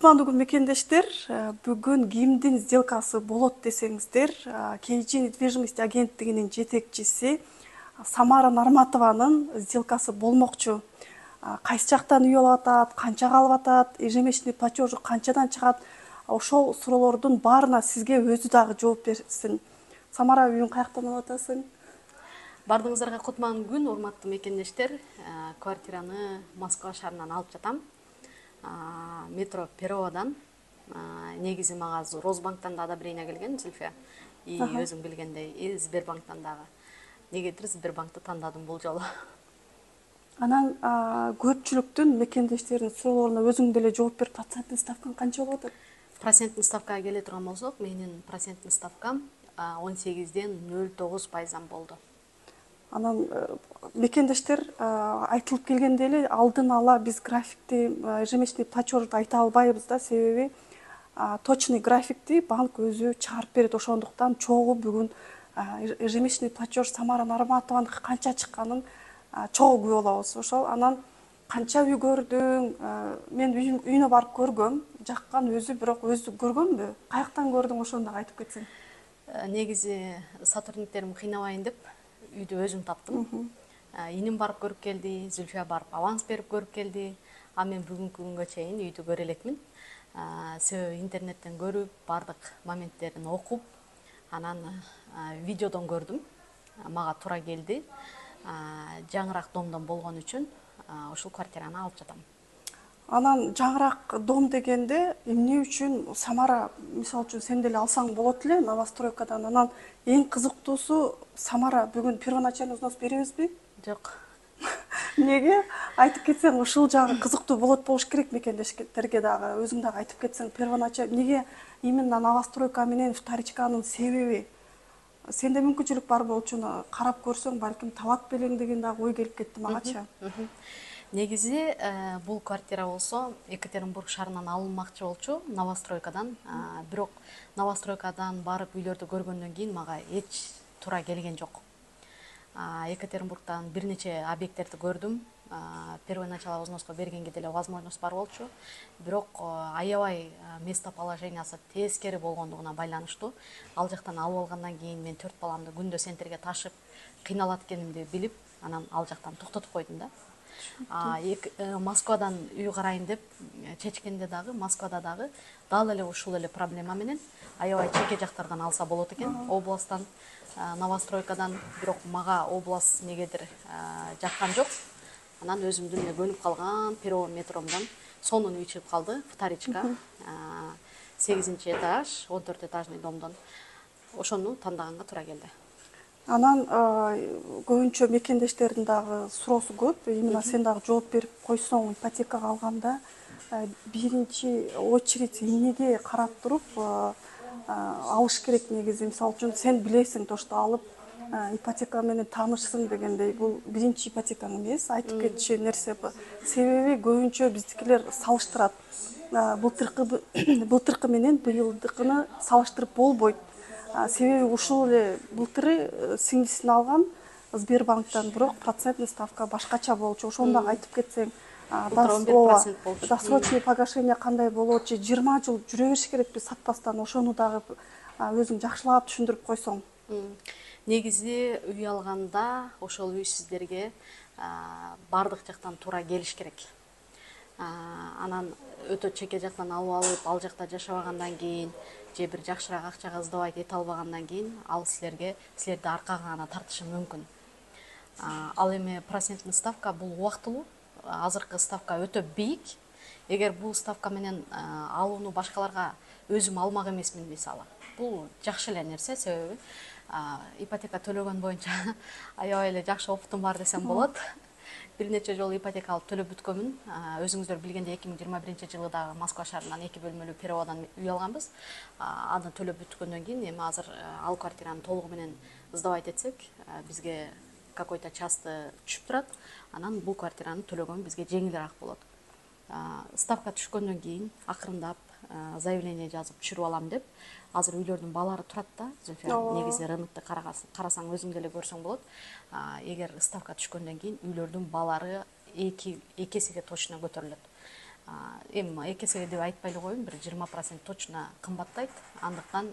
Кутмандуу күн мекендештер, бүгүн кимдин сделкасы болот десеңиздер, KG недвижимость агенттигинин жетекчиси Самара Нарматованын сделкасы болмокчу. Кайсы жактан үй алып атат, канча калып атат, ежемесячный платежу канчадан чыгат, ошол суроолордун баарына сизге өзү дагы жооп берсин. Самара, үйүң каяктан алып атасың? Бардыңыздарга кутман күн, урматтуу мекендештер. Квартираны Москва шаарынан алып жатам. Метро Перовадан. Негизи мага Росбанктан да одобрение келген, Зульфия. И өзүң билгендей, и Сбербанктан дагы. Негедир Сбербанкты тандадым бул жолу. Анан көпчүлүктүн мекендештердин суроолоруна өзүң деле жооп берип, проценттин ставкаң канча болуп атат? Проценттин ставкага келе турган болсок, менин проценттин ставкам 18ден 0,9% болду. Анан мекендештер айтылып келгенде эле алдын ала биз графикти, ежемесячный платежду айта албайбыз да, себеби точный графикти банк өзү чыгарып берет. Ошондуктан чогуу бүгүн ежемесячный платеж Самара Нарматованын канча чыкканын чогуу күбө болобуз. Ошол анан канча үй көрдүң? Мен үйүнө барып көргөм, жаккан өзү, бирок өзү көргөнбү? Каяктан көрдүң, ошону да айтып кетсең. Негизи сотрудниктерим кыйнабайын деп үйдү өзүм таптым. Иним барып көрүп келди, Зульфия барып аванс берип көрүп келди. Мен бүгүнкү күнгө чейин үйдү көрө элекмин. Себеби интернеттен көрүп, бардык моменттерин окуп, анан видеодон көрдүм. Мага туура келди. Жаңыраак домдон болгон үчүн ушул квартираны алып жатам. Анан жаңыраак дом дегенде эмне үчүн Самара, мисалы үчүн сен деле алсаң болот эле новостройкадан. Анан эң кызыктуусу, Самара, бүгүн первоначальный взнос беребизби? Жок. Неге? Айтып кетсең, ушул жагы кызыктуу болуш керек мекендештерге дагы. Өзүң дагы айтып кетсең, первоначальный неге именно новостройка менен вторичканын себеби? Сенде мүмкүнчүлүк бар болчу, карап көрсөң, балким талап белең деген дагы ой келип кетти магачы. Негизи бул квартира болсо Екатеринбург шаарынан алынмакчы болчу новостройкадан. Бирок новостройкадан барып үйлөрдү көргөндөн кийин мага эч туура келген жок. Екатеринбургдан бир нече объекттерди көрдүм. Первоначалый взноска бергенге деле возможность бар болчу. Бирок аябай местоположениясы тескери болгондугуна байланыштуу. Ал жактан алып алгандан кийин мен 4 баламды күндө центрге ташып кыйналат экенимди билип, анан ал жактан токтотуп койдум да. Москвадан үй карайын деп чечкенде дагы, Москвада дагы дал эле ушул эле проблема менен аябай чеке жактардан алса болот экен, областтан, новостройкадан. Бирок мага область негедир жаккан жок. Анан өзүмдүн эле көнүп калган Перово метромдон сонун үй чыгып калды, вторичка, 8 этаж, 14 этажный домдон. Ошону тандаганга туура келди. Анан көбүнчө мекендештердин дагы суроосу көп. Именно сен дагы жооп берип койсоң, ипотекага алганда биринчи очередь эмнеге карап туруп алыш керек негизи? Мисалы үчүн сен билесиң, то что алып ипотека менен таанышсың дегендей, бул биринчи ипотекаң эмес, айтып кетчү нерсе. Себеби көбүнчө биздикилер салыштырат. Былтыркы менен быйылдыкыны салыштырып болбойт. Себеби ушул эле былтыры сиңдисин алган Сбербанктан, бирок процентный ставка башкача болчу. Ошону да айтып кетсең, досрочный погашение кандай болот, же 20 жыл жүрө бериш керекпи сатпастан, ошону дагы өзүң жакшылап түшүндүрүп койсоң. Негизи үй алганда ошол үй сиздерге бардык жактан туура келиш керек. Анан өтө чеке жактан алып, ал жакта жашабагандан кийин, же бир жакшыраак акчага сдавать эте албагандан кийин, ал силерди аркага гана тартышы мүмкүн. Ал эми процентный ставка бул убактылуу. Азыркы ставка өтө бийик. Эгер бул ставка менен алууну башкаларга өзүм алмак эмесмин мисалы. Бул жакшы эле нерсе, себеби ипотека төлөгөн боюнча аябай эле жакшы опытым бар десем болот. бир нече жолу ипотека алып төлөп бүткөнмүн. Өзүңүздөр билгендей 2021 жылы дагы Москва шаарынан 2 бөлмөлүү переводан үй алганбыз. Аны төлөп бүткөндөн кийин эми азыр ал квартираны толугу менен сдавать этсек, бизге какой-то часты түшүп турат. Анан бул квартираны төлөгөн бизге жеңилирээк болот. Ставка түшкөндөн кийин акырындап заявление жазып түшүрүп алам деп, азыр үйлөрдүн баалары турат да, Зульфия. Негизи рынокто карасаң өзүң деле көрсөң болот. Эгер ставка түшкөндөн кийин үйлөрдүн баалары эки эсеге точно көтөрүлөт. Эми эки эсеге деп айтпай эле коеюн, бир 20% точно кымбаттайт. Андыктан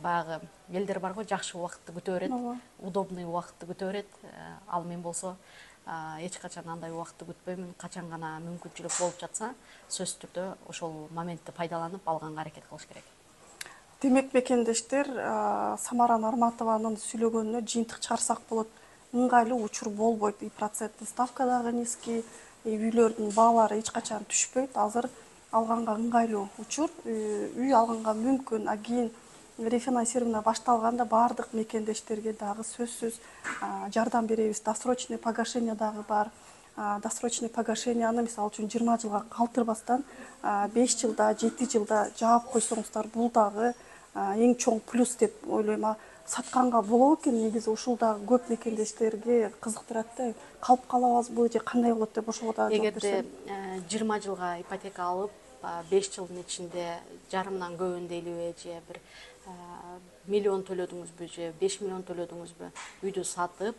баягы элдер бар го, жакшы убакытты күтө берет, удобный убакытты күтө берет. Ал мен болсо эч качан андай убакытты күтпөймүн. Качан гана мүмкүнчүлүк болуп жатса, сөзсүз түрдө ошол моментти пайдаланып алганга аракет кылыш керек. Демек мекендештер, Самара Нарматованын сүйлөгөнүнө жыйынтык чыгарсак болот. Ыңгайлуу учур болбойт. Проценттин ставка дагы низкий, үйлөрдүн баалары эч качан түшпөйт. Азыр алганга ыңгайлуу учур, үй алганга мүмкүн. Кийин рефинансирование башталганда баардык мекендештерге дагы сөзсүз жардам беребиз. Досрочный погашение дагы бар. Досрочный погашенияны мисалы үчүн 20 жылга калтырбастан 5 жылда, 7 жылда жаап койсоңуздар, бул дагы эң чоң плюс деп ойлойм. Сатканга болот экен, негизи ушул дагы көп мекендештерге кызыктырат да. Калып калабызбы же кандай болот деп ошого да жооп берсем. Эгерде 20 жылга ипотека алып, 5 жылдын ичинде жарымдан көбүн дейлиби, же бир миллион төлөдүңүзбү, же 5 миллион төлөдүңүзбү, үйдү сатып,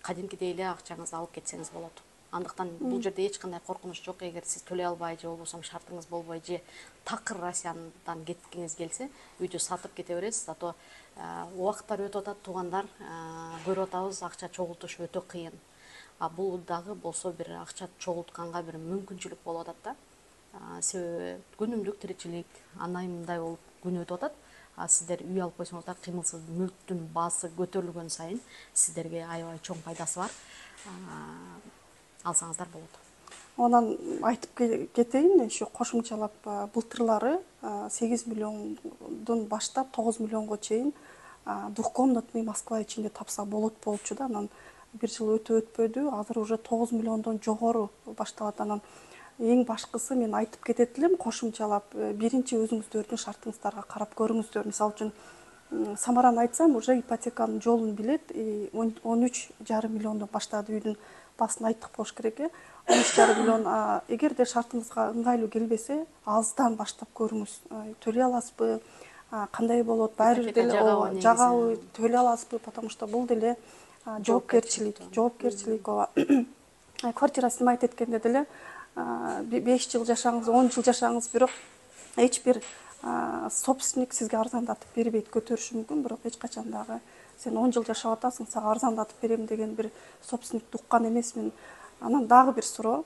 кадимкидей эле акчаңызды алып кетсеңиз болот. Андыктан бул жерде эч кандай коркунуч жок. Эгер сиз төлөй албай, же болбосо шартыңыз болбой, же такыр Россияндан кеткиңиз келсе, үйдү сатып кете бересиз. Зато убакыттар өтүп атат, туугандар көрүп атабыз, акча чогултуш өтө кыйын. Бул дагы болсо бир акча чогултканга бир мүмкүнчүлүк болуп атат да. Себеби күнүмдүк тиричилик андай мындай болуп күн өтүп атат. Сиздер үй алып койсоңуздар, кыймылсыз мүлктүн баасы көтөрүлгөн сайын сиздерге аябай чоң пайдасы бар. Алсаңыздар болот. Онан айтып кетейин, еще кошумчалап, былтырлары 8 миллиондон баштап 9 миллионго чейин двухкомнатный Москва ичинде тапса болот болчу да. Анан бир жыл өтпөдү, азыр уже 9 миллиондон жогору башталат. Анан эң башкысы мен айтып кетет элем, кошумчалап, биринчи өзүңүздөрдүн шартыңыздарга карап көрүңүздөр. Мисалы үчүн Самараны айтсам, уже ипотеканын жолун билет, 13,5 миллиондон баштады үйдүн баасын айттык болуш керек. 13,5 миллион. Эгерде шартыңызга ыңгайлуу келбесе, аздан баштап көрүңүз. Төлөй аласызбы, кандай болот, баары бир деле жагабы, төлөй аласызбы, потому что бул деле жоопкерчилик. Квартира снимать эткенде деле 5 жыл жашаңыз, 10 жыл жашаңыз, бирок эч бир собственник сизге арзандатып бербейт, көтөрүшү мүмкүн, бирок эч качан дагы сен 10 жыл жашап атасың, сага арзандатып берем деген бир собственникти уккан эмесмин. Анан дагы бир суроо,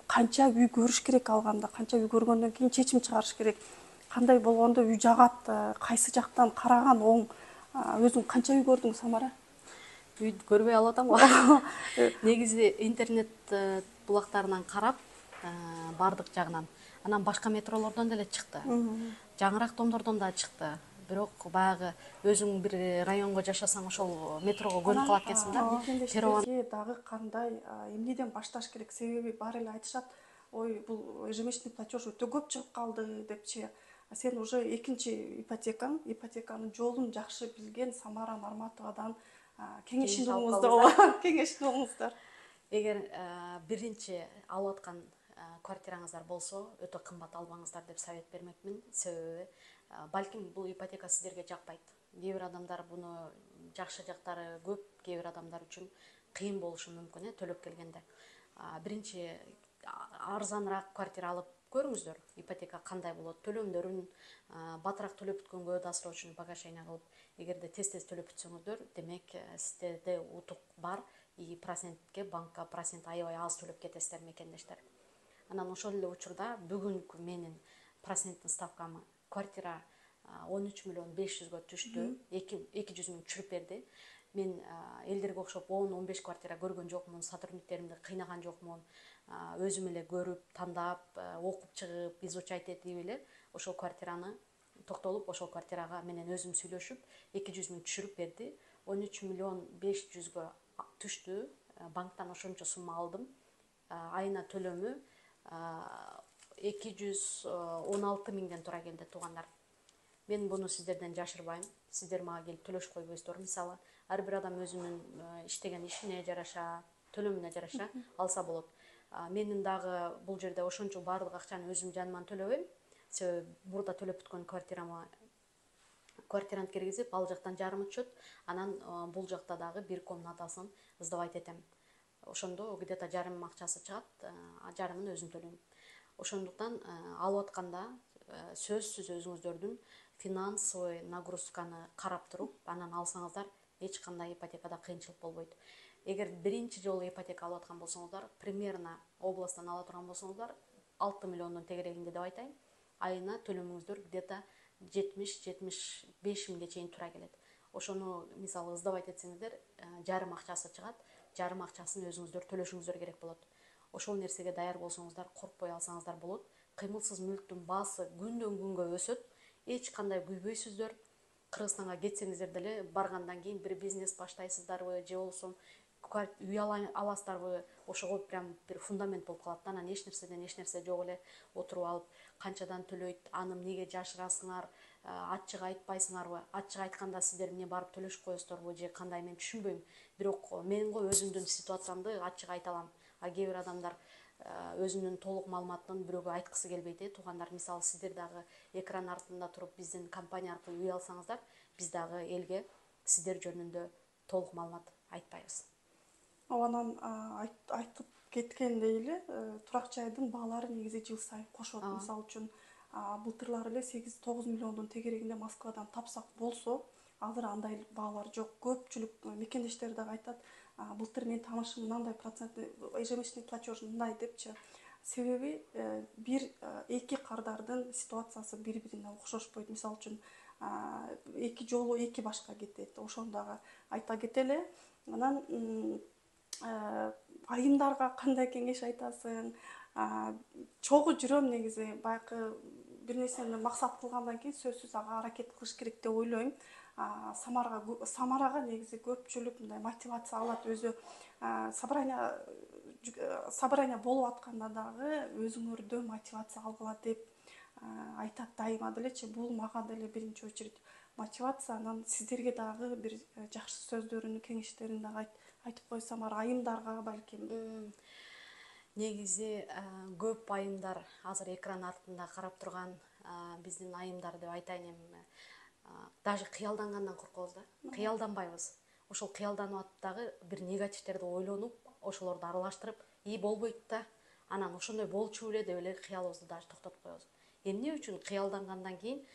канча үй көрүш керек алганда, канча үй көргөндөн кийин чечим чыгарыш керек? Кандай болгондо үй жагат, кайсы жактан караган оң? Өзүң канча үй көрдүң, Самара? Үй көрбөй алып атам го. Негизи интернет булактарынан карап, бардык жагынан. Анан башка метролордон деле чыкты. Жаңыраак домдордон да чыкты. Бирок баягы өзүң бир районго жашасаң, ошол метрого көнүп калат экенсиң да. Мекендештерге дагы кандай, эмнеден башташ керек? Себеби баары эле айтышат, ой, бул ежемесячный платеж өтө көп чыгып калды депчи. Сен уже экинчи ипотеканын жолун жакшы билген Самара Нарматовадан кеңешиңди угуңуздар. Эгер биринчи алып аткан квартираңыздар болсо, өтө кымбат албаңыздар деп совет бермекмин. Себеби балким бул ипотека сиздерге жакпайт. Кээ бир адамдар буну жакшы жактары көп, кээ бир адамдар үчүн кыйын болушу мүмкүн, төлөп келгенде. Биринчи арзаныраак квартира алып көрүңүздөр. Ипотека кандай болот? Төлөмдөрүн батыраак төлөп бүткөнгө досрочный погашение кылып, эгерде тез төлөп бүтсөңүздөр, демек сиздерде утук бар, и процентке, банкка процент аябай аз төлөп кетесиздер, мекендештер. Анан ошол эле учурда бүгүнкү менин проценттин ставкам квартира 13 миллион 500гө түштү, 200 миң түшүрүп берди. Мен элдерге окшоп 10-15 квартира көргөн жокмун, сотрудниктеримди кыйнаган жокмун. Өзүм эле көрүп, тандап, окуп чыгып, изучать этип эле ошол квартираны токтолуп, ошол квартирага менен өзүм сүйлөшүп, 200 миң түшүрүп берди. 13 миллион 500гө түштү. банктан ошончо сумма алдым. Айына төлөмү 216 000 туура келди, туугандар. Мен буну сиздерден жашырбайм. Сиздер мага келип төлөшүп койбойсуздар. Мисалы, ар бир адам өзүнүн иштеген ишине жараша, төлөмүнө жараша алса болот. Менин дагы бул жерде ошончо баардык акчаны өзүм жаныман төлөбөйм. Себеби бурда төлөп бүткөн квартирант киргизип, ал жактан жарым отчет, анан бул жакта дагы бир комнатасын сдавать этем. Ошондо где-то жарым акчасы чыгат, жарымын өзүм төлөйм. Ошондуктан алып атканда сөзсүз өзүңүздөрдүн финансовый нагрузканы карап туруп, анан алсаңыздар эч кандай ипотекада кыйынчылык болбойт. Эгер биринчи жолу ипотека алып аткан болсоңуздар, примерно областтан ала турган болсоңуздар, 6 миллиондун тегерегинде деп айтайын, айына төлөмүңүздөр где-то 70-75 миңге чейин туура келет. Ошону мисалы сдавать этсеңиздер, жарым акчасы чыгат, жарым акчасын өзүңүздөр төлөшүңүздөр керек болот. Ошол нерсеге даяр болсоңуздар, коркпой алсаңыздар болот. Кыймылсыз мүлктүн баасы күндөн күнгө өсөт. Эч кандай күйбөйсүздөр. Кыргызстанга кетсеңиздер деле баргандан кийин бир бизнес баштайсыздарбы, же болбосо үй аласыздарбы, ошого прям бир фундамент болуп калат да. Анан эч нерсе жок эле отуруп алып, канчадан төлөйт, аны эмнеге жашырасыңар, ачык айтпайсыңарбы? Ачык айтканда сиздер эмне барып төлөшүп коесуздарбы же кандай, мен түшүнбөйм. Бирок мен өзүмдүн ситуациямды ачык айта алам. Кээ бир адамдар өзүнүн толук маалыматын бирөөгө айткысы келбейт. Туугандар, мисалы сиздер дагы экран артында туруп биздин компания аркылуу үй алсаңыздар, биз дагы элге сиздер жөнүндө толук маалымат айтпайбыз. Анан айтып кеткендей эле турак жайдын баалары негизи жыл сайын кошот. Мисалы үчүн былтырлары эле 8-9 миллиондун тегерегинде Москвадан тапсак болсо, азыр андай баалар жок. Көпчүлүк мекендештер дагы айтат, былтыр менин таанышым мындай процентный ежемесячный платеж мындай депчи. Себеби бир эки кардардын ситуациясы бири-бирине окшошпойт. Мисалы үчүн эки жолу эки башка кетет. Ошону дагы айта кетели. Анан айымдарга кандай кеңеш айтасың? Чогуу жүрөм негизи. Баягы бир нерсени максат кылгандан кийин сөзсүз ага аракет кылыш керек деп ойлойм. Самарага негизи көпчүлүк мындай мотивация алат. Өзү собрание болуп атканда дагы өзүңөрдө мотивация алгыла деп айтат дайыма делечи. Бул мага деле биринчи очередь мотивация. Анан сиздерге дагы бир жакшы сөздөрүн, кеңештерин дагы айтып койсом, айымдарга балким. Негизи көп айымдар азыр экран артында карап турган биздин айымдар деп айтайын эми. Даже кыялдангандан коркобуз да. Кыялданбайбыз. Ошол кыялданып атып дагы бир негативтерди ойлонуп, ошолорду аралаштырып, болбойт да. Анан ошондой болчу эле деп эле кыялыбызды даже токтотуп коебуз. Эмне үчүн кыялдангандан кийин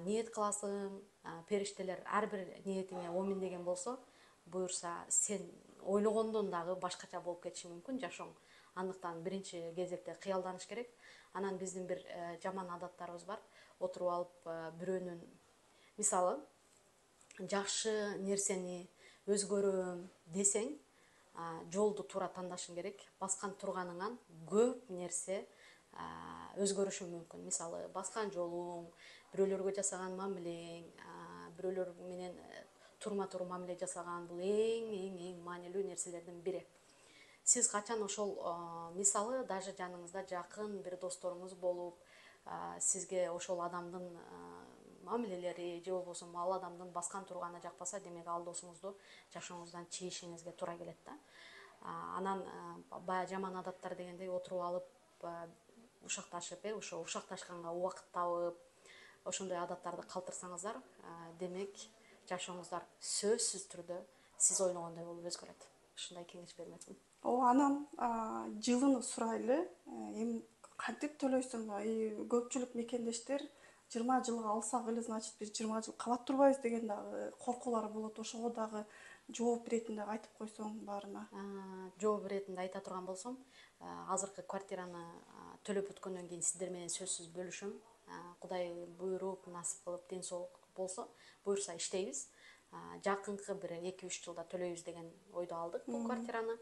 ниет кыласың, периштелер ар бир ниетиңе омин деген болсо, буюрса сен ойлогондон дагы башкача болуп кетиши мүмкүн жашооң. Андыктан биринчи кезекте кыялданыш керек. Анан биздин бир жаман адаттарыбыз бар. Отуруп алып бирөөнүн, мисалы, жакшы нерсени өзгөрөм десең, жолду туура тандашың керек. Баскан турганыңан көп нерсе өзгөрүшү мүмкүн. Мисалы, баскан жолуң, бирөөлөргө жасаган мамилең, бирөөлөр менен турма туруу мамиле жасаган, бул эң маанилүү нерселердин бири. Сиз качан ошол, мисалы, даже жаныңызда жакын бир досторуңуз болуп, сизге ошол адамдын мамилелери же болбосо ал адамдын баскан турганы жакпаса, демек ал досуңузду жашооңуздан чийишиңизге туура келет да. Анан баягы жаман адаттар дегендей отуруп алып ушакташып, ошо ушакташканга убакыт табып, ошондой адаттарды калтырсаңыздар, демек жашооңуздар сөзсүз түрдө сиз ойлогондой болуп өзгөрөт. Ушундай кеңеш бермекмин. Анан жылын сурайлы. Эми кантип төлөйсүң? Көпчүлүк мекендештер 20 жылга алсак эле, значит биз 20 жыл кабат турбайбыз деген дагы коркуулар болот. Ошого дагы жооп беретинде айтып койсоң баарына. Жооп беретинде айта турган болсом, азыркы квартираны төлөп бүткөндөн кийин сиздер менен сөзсүз бөлүшөм. Кудай буйруп, насип кылып, ден соолук болсо, буюрса иштейбиз. жакынкы бир 2-3 жылда төлөйбүз деген ойдо алдык бул квартираны.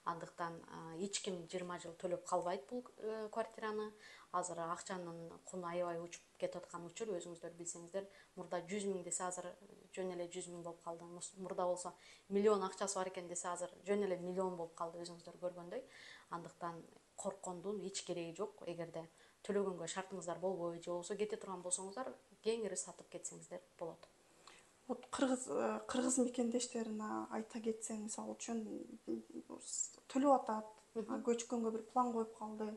Андыктан эч ким 20 жыл төлөп калбайт бул квартираны. Азыр акчанын куну аябай учуп кетип аткан учур, өзүңүздөр билсеңиздер. Мурда 100 миң десе азыр жөн эле 100 миң болуп калды. Мурда болсо миллион акчасы бар экен десе азыр жөн эле миллион болуп калды, өзүңүздөр көргөндөй. Андыктан корккондун эч кереги жок. Эгерде төлөгөнгө шартыңыздар болбойт же болбосо кете турган болсоңуздар, кеңири сатып кетсеңиздер болот. Вот кыргыз мекендештерине айта кетсең, мисалы үчүн төлөп атат, көчкөнгө бир план коюп калды,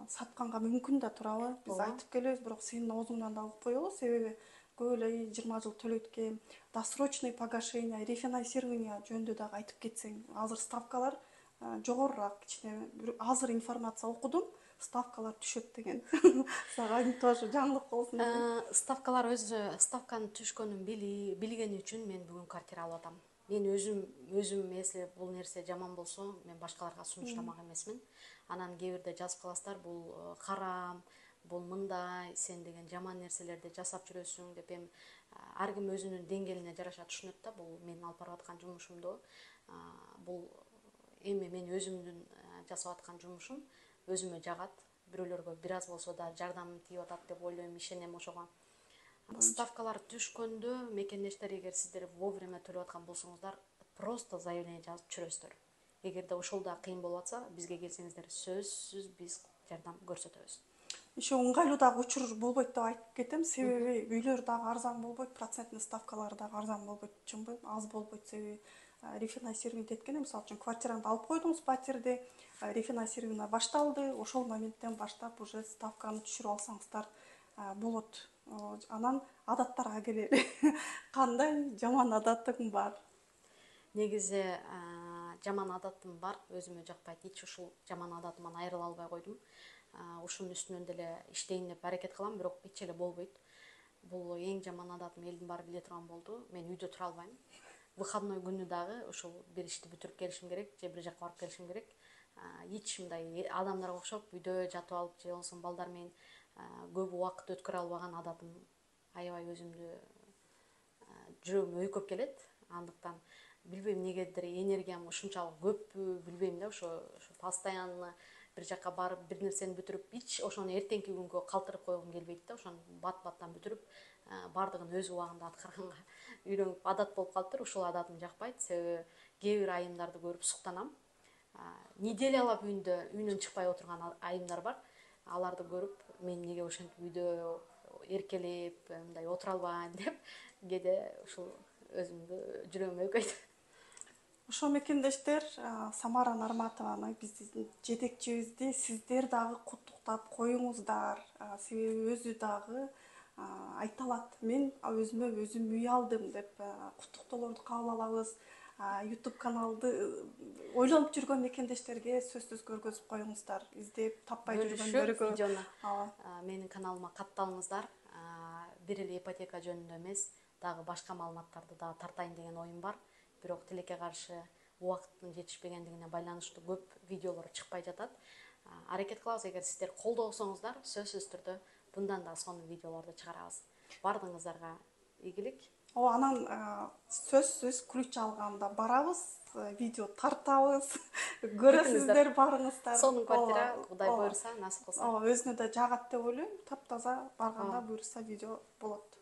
сатканга мүмкүн да турабы? Биз айтып келебиз, бирок сенин оозуңдан да угуп коелу, себеби көп эле 20 жыл төлөйт экен, досрочный погашение, рефинансирование жөнүндө дагы айтып кетсең, азыр ставкалар жогорураак, кичине азыр информация окудум, ставкалар түшөт деген. Сага тоже жаңылык болсун. Ставкалар ставканын түшкөнүн билгени үчүн мен бүгүн квартира алып атам. Мен өзүм если бул нерсе жаман болсо, мен башкаларга сунуштамак эмесмин. Анан кээ бирде жазып каласыздар, бул харам, бул мындай, сен деген жаман нерселерди жасап жүрөсүң деп. Эми ар ким өзүнүн деңгээлине жараша түшүнөт да, бул менин алып барып аткан жумушумду. Бул эми мен өзүмдүн жасап аткан жумушум өзүмө жагат. Бирөөлөргө бир аз болсо да жардам тийип атат деп ойлойм, ишенем ошого. Ставкалар түшкөндө мекендештер, эгер сиздер вовремя төлөп аткан болсоңуздар, просто заявление жазып жүрөсүздөр. Эгерде ошол да кыйын болуп атса, бизге келсеңиздер, сөзсүз биз жардам көрсөтөбүз. Еще ыңгайлуу дагы учур болбойт деп айтып кетем, себеби үйлөр дагы арзан болбойт, процентный ставкалары дагы арзан болбойт, чынбы, аз болбойт, себеби рефинансирование эткенде, мисалы үчүн квартираңды алып койдуңуз, патерди, рефинансирование башталды, ошол моменттен баштап уже ставканы түшүрүп алсаңыздар болот. Анан адаттарга келели. Кандай жаман адатың бар? Негизи жаман адатым бар, өзүмө жакпайт. Эч ушул жаман адатыман айрыла албай койдум. Ушунун үстүнөн деле иштейин деп аракет кылам, бирок эч эле болбойт. Бул эң жаман адатым элдин баары биле турган болду. Мен үйдө тура албайм. Выходной күнү дагы ушул бир ишти бүтүрүп келишим керек, же бир жака барып келишим керек. Эч мындай адамдарга окшоп үйдө жатып алып же болбосо балдар менен көп убакыт өткөрө албаган адатым аябай өзүмдү жүрөгүмө өйкөп келет. Андыктан билбейм эмнегедир энергиям ушунчалык көппү, билбейм да, ошо постоянно бир жака барып бир нерсени бүтүрүп, ошону эртеңки күнгө калтырып койгум келбейт да, ошону бат-баттан бүтүрүп, бардыгын өз убагында аткарганга үйрөнүп адат болуп калыптыр. Ушул адатым жакпайт, себеби кээ бир айымдарды көрүп суктанам. Неделялап үйүнөн чыкпай отурган айымдар бар. Аларды көрүп, мен эмнеге ошентип үйдө эркелеп, мындай отура албайм деп, кээде ушул өзүмдү жүрөгүм өйкөйт. Ошо мекендештер, Самара Нарматованы, биздин жетекчибизди сиздер дагы куттуктап коюңуздар, себеби өзү дагы айта алат. Мен өзүм үй алдым деп куттуктоолорду кабыл алабыз. YouTube каналды ойлонуп жүргөн мекендештерге сөзсүз көргөзүп коюңуздар. Издеп таппай жүргөндөргө видеону менин каналыма катталыңыздар. Бир эле ипотека жөнүндө эмес, дагы башка маалыматтарды дагы тартайын деген оюм бар. Бирок тилекке каршы убакыттын жетишпегендигине байланыштуу көп видеолор чыкпай жатат. Аракет кылабыз, эгер сиздер колдосоңуздар, сөзсүз түрдө bundan da сонун видеолорду чыгарабыз. Бардыгыңыздарга ийгилик. Анан сөзсүз ключ алганда барабыз, видео тартабыз, көрөсүздөр барыңыздар. Сонун квартира, Кудай буйруса, насип кылса. Өзүнө да жагат деп ойлойм, таптаза барганда буйруса видео болот.